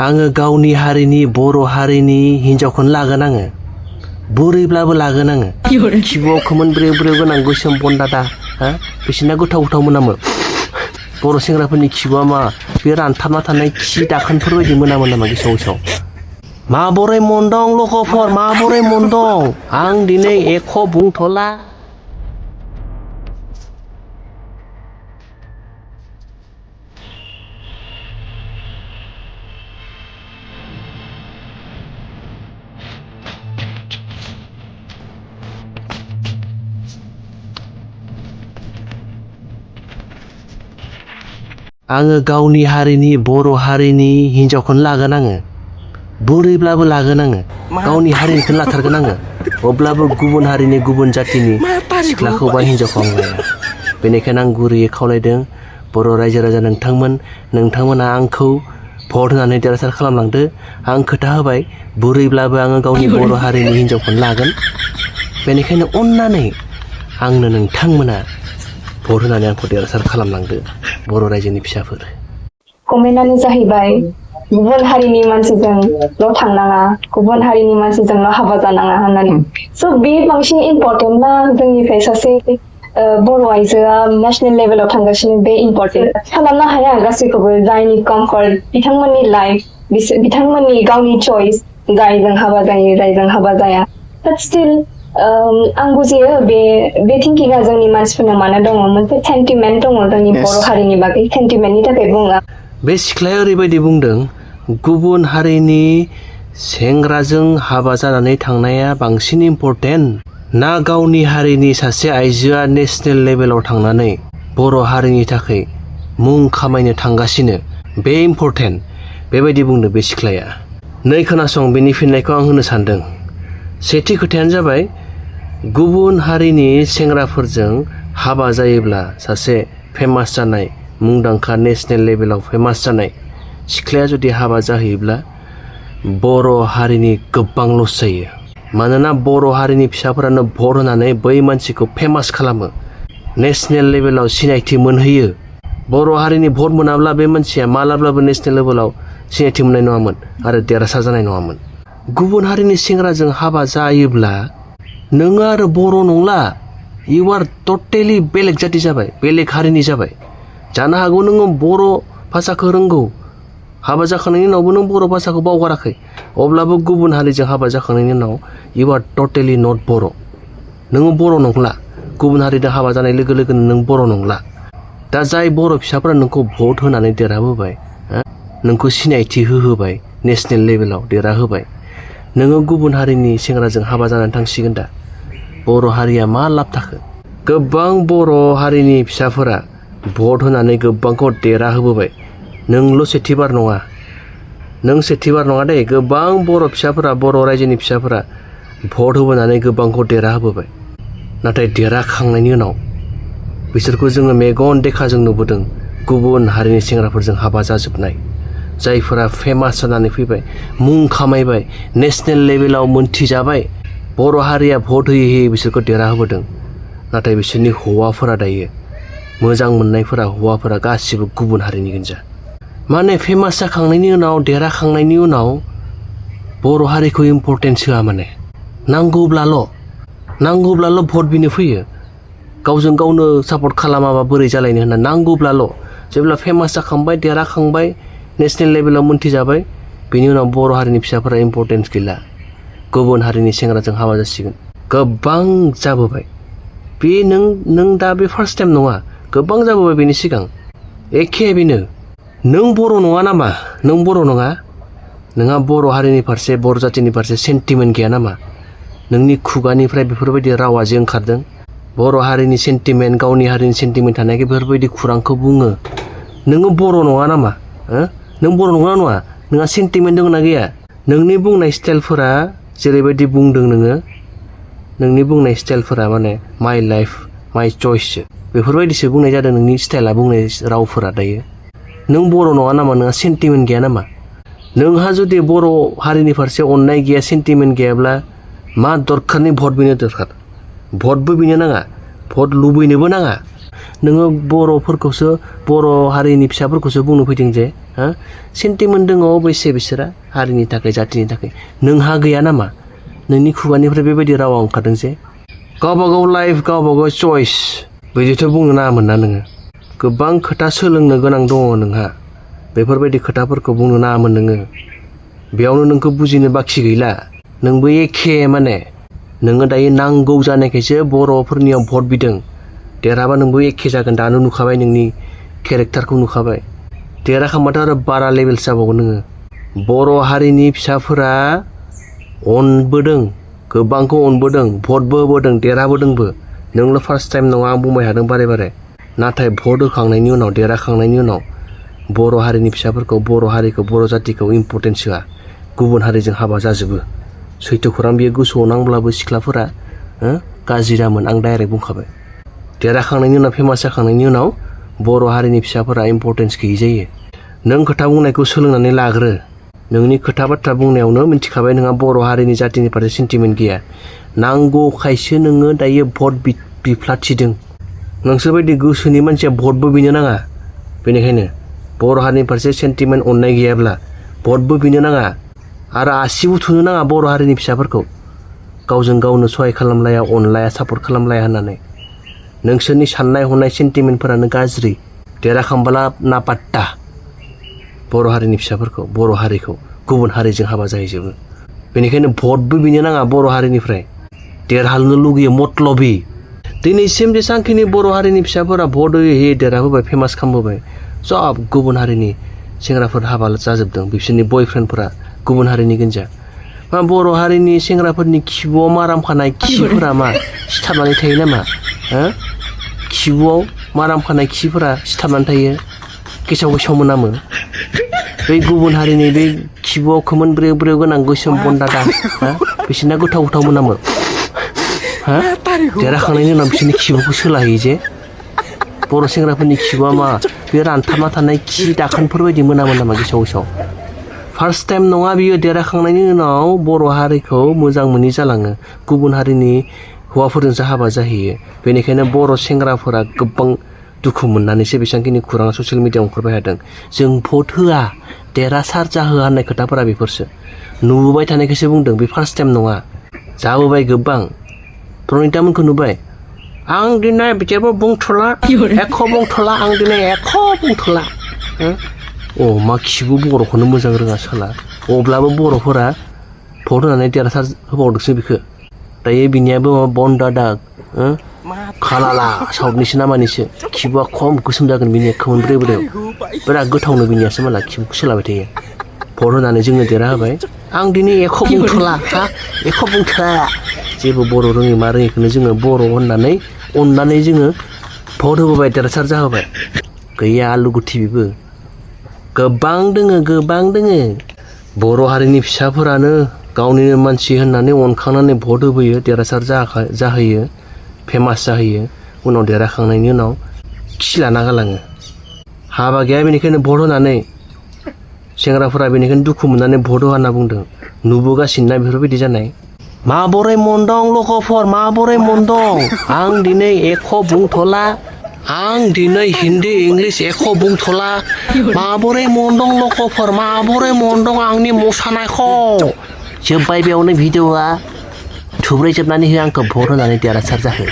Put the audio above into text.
आङो गावनि हारिनि बर' हारिनि हिन्जावखौनो लागोन आङो बुरैब्लाबो लागोन आङो खिबुआव खोमोन ब्रेव ब्रेव गोनां गोसोम बन्दादा हा बिसोरना गोथाव गोथाव मोनामो बर' सेंग्राफोरनि खिबुआ मा बे रानथाबना थानाय खि दाखोनफोर बायदि मोनामो नामा गेसाव गेसाव माबोरै मन्दं लोगोफोर माबोरै मन्दं आं दिनै एख' बुंथ'ला आङो गावनि हारिनि बर' हारिनि हिन्जावखौनो लागोन आङो बुरैब्लाबो लागोन आङो गावनि हारिनिखौनो लाथारगोन आङो अब्लाबो गुबुन हारिनि गुबुन जातिनि सिख्लाखौ बा हिन्जावखौ आं लाया बेनिखायनो आं गुरैयै खावलायदों बर' रायजो राजा नोंथांमोना आंखौ भट होनानै देरहासार खालामलांदो आं खोथा होबाय बुरैब्लाबो आङो गावनि बर' हारिनि हिन्जावखौनो लागोन बेनिखायनो अननानै आंनो नोंथांमोना भट होनानै आंखौ देरहासार खालामलांदो बर' रायजोनि फिसाफोर कमेन्टआनो जाहैबाय गुबुन हारिनि मानसिजोंल' थांनाङा गुबुन हारिनि मानसिजोंल' हाबा जानाङा होननानै स' बे बांसिन इम्परटेन्ट ना जोंनिफ्राय सासे बर' आइजोआ नेशनेल लेभेलाव थांगासिनो बे इम्परटेन्ट खालामनो हाया गासैखौबो जायनि कमफर्ट बिथांमोननि लाइफ बिथांमोननि गावनि चइस जायजों हाबा जायो जायजों हाबा जाया बाट स्टिल आं बुजियो बे थिंकिंआ जोंनि मानसिफोरनाव मानो दङ मोनसे सेन्टिमेन्ट दङ जोंनि बर' हारिनि बागै सेन्टिमेन्टनि थाखाय बुङो बे सिख्लाया ओरैबायदि बुंदों गुबुन हारिनि सेंग्राजों हाबा जानानै थांनाया बांसिन इम्परटेन्ट ना गावनि हारिनि सासे आइजोआ नेशनेल लेभेलाव थांनानै बर' हारिनि थाखाय मुं खामायनो थांगासिनो बे इम्परटेन्ट बेबायदि बुंदों बे सिख्लाया नै खोनासं बेनि फिननायखौ आं होनो सानदों सेथि खोथायानो जाबाय गुबुन हारिनि सेंग्राफोरजों हाबा जायोब्ला सासे फेमास जानाय मुंदांखा नेशनेल लेभेलाव फेमास जानाय सिख्लाया जुदि हाबा जाहैयोब्ला बर' हारिनि गोबां लस जायो मानोना बर' हारिनि फिसाफोरानो भट होनानै बै मानसिखौ फेमास खालामो नेशनेल लेभेलाव सिनायथि मोनहैयो बर' हारिनि भट मोनाब्ला बे मानसिया मालाब्लाबो नेशनेल लेभेलाव सिनायथि मोननाय नङामोन आरो देरहासार जानाय नङामोन गुबुन हारिनि सेंग्राजों हाबा जायोब्ला नोङो आरो बर' नंला इउ आर टटेलि बेलेग जाति जाबाय बेलेग हारिनि जाबाय जानो हागौ नोङो बर' भाषाखौ रोंगौ हाबा जाखांनायनि उनावबो नों बर' भाषाखौ बावगाराखै अब्लाबो गुबुन हारिजों हाबा जाखांनायनि उनाव इउ आर टटेलि नट बर' नोङो बर' नंला गुबुन हारिजों हाबा जानाय लोगो लोगोनो नों बर' नंला दा जाय बर' फिसाफोरा नोंखौ भट होनानै देरहाबोबाय नोंखौ सिनायथि होहोबाय नेशनेल लेभेलाव देरहाहोबाय नोङो गुबुन हारिनि सेंग्राजों हाबा जानानै थांसिगोन दा बर' हारिया मा लाब थाखो गोबां बर' हारिनि फिसाफोरा भट होनानै गोबांखौ देरहाहोबोबाय नोंल' सेथिबार नङा नों सेथिबार नङा दे गोबां बर' फिसाफोरा बर' रायजोनि फिसाफोरा भट होबोनानै गोबांखौ देरहाहोबोबाय नाथाय देरहाखांनायनि उनाव बिसोरखौ जोङो मेगन देखाजों नुबोदों गुबुन हारिनि सेंग्राफोरजों हाबा जाजोबनाय जायफोरा फेमास जानानै फैबाय मुं खामायबाय नेशनेल लेभेलाव मोनथिजाबाय बर' हारिया भट होयै होयै बिसोरखौ देरहाहोबोदों नाथाय बिसोरनि हौवाफोरा दायो मोजां मोननायफोरा हौवाफोरा गासिबो गुबुन हारिनि गोजा माने फेमास जाखांनायनि उनाव देरहाखांनायनि उनाव बर' हारिखौ इम्परटेन्स होआ माने नांगौब्लाल' भट बिनो फैयो गावजों गावनो सापर्ट खालामाबा बोरै जालायनो होनना नांगौब्लाल' जेब्ला फेमास जाखांबाय देरहाखांबाय नेशनेल लेभेलाव मोनथिजाबाय बेनि उनाव बर' हारिनि फिसाफोरा इम्परटेन्स गैला गुबुन हारिनि सेंग्राजों हाबा जासिगोन गोबां जाबोबाय बे नों दा बे फार्स्ट टाइम नङा गोबां जाबोबाय बेनि सिगां एखे बेनो नों बर' नङा नामा नों बर' नङा नोंहा बर' हारिनि फारसे बर' जातिनि फारसे सेन्टिमेन्ट गैया नामा नोंनि खुगानिफ्राय बेफोरबायदि रावा जे ओंखारदों बर' हारिनि सेन्टिमेन्ट गावनि हारिनि सेन्टिमेन्ट थानायखाय बेफोरबायदि खुरांखौ बुङो नोङो बर' नङा नामा नों बर' नङा नोंहा सेन्टिमेन्ट दङ ना गैया नोंनि बुंनाय स्टाइलफोरा जेरैबायदि बुंदों नोंनि बुंनाय स्टाइलफोरा माने माइ लाइफ माइ चइससो बेफोरबायदिसो बुंनाय जादों नोंनि स्टाइला बुंनाय रावफोरा दायो नों बर' नङा नामा नोंहा सेन्टिमेन्ट गैया नामा नोंहा जुदि बर' हारिनि फारसे अननाय गैया सेन्टिमेन्ट गैयाब्ला मा दरखारनि भट बिनो दरखार भटबो बिनो नाङा भट लुबैनोबो नाङा नोङो बर'फोरखौसो बर' हारिनि फिसाफोरखौसो बुंनो फैदों जे हा सेन्टिमेन्ट दङ अबयसे बिसोरा हारिनि थाखाय जातिनि थाखाय नोंहा गैया नामा नोंनि खुगानिफ्राय बेबायदि रावा ओंखारदों जे गावबागाव लाइफ गावबागाव चइस बिदिथ' बुंनो नाङामोन ना नोङो गोबां खोथा सोलोंनो गोनां दङ नोंहा बेफोरबायदि खोथाफोरखौ बुंनो नाङामोन नोङो बेयावनो नोंखौ बुजिनो बाखि गैला नोंबो एखे माने नोङो दायो नांगौ जानायखायसो बर'फोरनियाव भट बिदों देरहाबा नोंबो एखे जागोन दानो नुखाबाय नोंनि केरेक्टारखौ नुखाबाय देरहाखांबाथ' आरो बारा लेभेलसो जाबावगोन नोङो बर' हारिनि फिसाफोरा अनबोदों गोबांखौ अनबोदों भटबो होबोदों देरहाबोदोंबो नोंल' फार्स्ट टाइम नङा आं बुंबाय थादों बारे बारे नाथाय भट होखांनायनि उनाव देरहाखांनायनि उनाव बर' हारिनि फिसाफोरखौ बर' हारिखौ बर' जातिखौ इम्परटेन्स होआ गुबुन हारिजों हाबा जाजोबो सैथो खौरां बियो गोसोआव नांब्लाबो सिख्लाफोरा गाज्रि दामोन आं डाइरेक्ट बुंखाबाय देरहाखांनायनि उनाव फेमास जाखांनायनि उनाव बर' हारिनि फिसाफोरा इम्परटेन्स गैयि जायो नों खोथा बुंनायखौ सोलोंनानै लाग्रो नोंनि खोथा बाथ्रा बुंनायावनो मिथिखाबाय नोंहा बर' हारिनि जातिनि फारसे सेन्टिमेन्ट गैया नांगौखायसो नोङो दायो भट बिफ्लाथिदों नोंसोर बायदि गोसोनि मानसिया भटबो बिनो नाङा बेनिखायनो बर' हारिनि फारसे सेन्टिमेन्ट अननाय गैयाब्ला भटबो बिनो नाङा आरो आसिबो थुनो नाङा बर' हारिनि फिसाफोरखौ गावजों गावनो सहाय खालामलाया अनलाया सापर्ट खालामलाया होननानै नोंसोरनि साननाय हनाय सेन्टिमेन्टफोरानो गाज्रि देरहाखांबोला नापात्ता बर' हारिनि फिसाफोरखौ बर' हारिखौ गुबुन हारिजों हाबा जाहैजोबो बेनिखायनो भटबो बिनो नाङा बर' हारिनिफ्राय देरहानो लुगैयो मतलबि दिनैसिम जेसांखिनि बर' हारिनि फिसाफोरा भट होयै देरहाबोबाय फेमास खालामबोबाय सब गुबुन हारिनि सेंग्राफोर हाबा जाजोबदों बिसोरनि बयफ्रेन्डफोरा गुबुन हारिनि गोनजा मा बर' हारिनि सेंग्राफोरनि खिबुआव माराम खानाय खिफोरा मा सिथाबनानै थायो नामा खिबुआव माराम खानाय खिफोरा सिथाबनानै थायो गेसाव गेसाव मोनामो बै गुबुन हारिनि बै खिबुआव खोमोन ब्रेव ब्रेव गोनां गोसोम बन्दादा बिसोरना गोथाव गोथाव मोनामो देरहाखांनायनि उनाव बिसोरनि खिबुखौ सोलाहैयो जे बर' सेंग्राफोरनि खिबुआ मा बे रानथाबना थानाय खि दाखोनफोर बायदि मोनामो नामा गेसाव गेसाव फार्स्ट टाइम नङा बियो देरहाखांनायनि उनाव बर' हारिखौ मोजां मोनि जालाङो गुबुन हारिनि हौवाफोरजोंसो हाबा जाहैयो बेनिखायनो बर' सेंग्राफोरा गोबां दुखु मोननानैसो बेसेबांखिनि खौराङा ससियेल मिडियाआव ओंखारबाय थादों जों भट होआ देरहासार जाहोआ होननाय खोथाफोरा बेफोरसो नुबोबाय थानायखौसो बुंदों बे फार्स्ट टाइम नङा जाबोबाय गोबां प्रनितामोनखौ नुबाय आं दिनै जेबो बुंथ'ला एख' बुंथ'ला आं दिनै एख' बुंथ'ला मा खिबु बर'खौनो मोजां रोङा साला अब्लाबो बर'फोरा भट होनानै देरहासार होबावदोंसो बेखौ दायो बिनियाबो माबा बन्दादा खालाला साउथनिसो नामानिसो खिबुआ खम गोसोम जागोन बिनिया खोमोन ब्रेव ब्रेव बिराद गोथावनो बिनियासो माला खिबुखौ सोलाबाय थायो भट होनानै जोङो देरहाहोबाय आं दिनै एख' बुंथ'ला एख' बुंथ'ला जेबो बर' रोङै मा रोङैखौनो जोङो बर' होननानै अननानै जोङो भट होबोबाय देरहासार जाहोबाय गैया आलु गुथि बेबो गोबां दोङो बर' हारिनि फिसाफोरानो गावनिनो मानसि होननानै अनखांनानै भट होबोयो देरहासार जाहोयो फेमास जाहोयो उनाव देरहाखांनायनि उनाव खि लाना गालाङो हाबा गैया बेनिखायनो भट होनानै सेंग्राफोरा बेनिखायनो दुखु मोननानै भट होआ होनना बुंदों नुबोगासिनो ना बेफोरबायदि जानाय माबोरै मोनदों लोगोफोर माबोरै मोनदों आं दिनै एख' बुंथ'ला आं दिनै हिन्दी इंलिश एख' बुंथ'ला माबोरै मोनदों लोगोफोर माबोरै मोनदों आंनि मोसानायखौ जोब्बाय बेयावनो भिडिअ'आ थुब्रायजोबनानै हो आंखौ भट होनानै देरहासार जाहो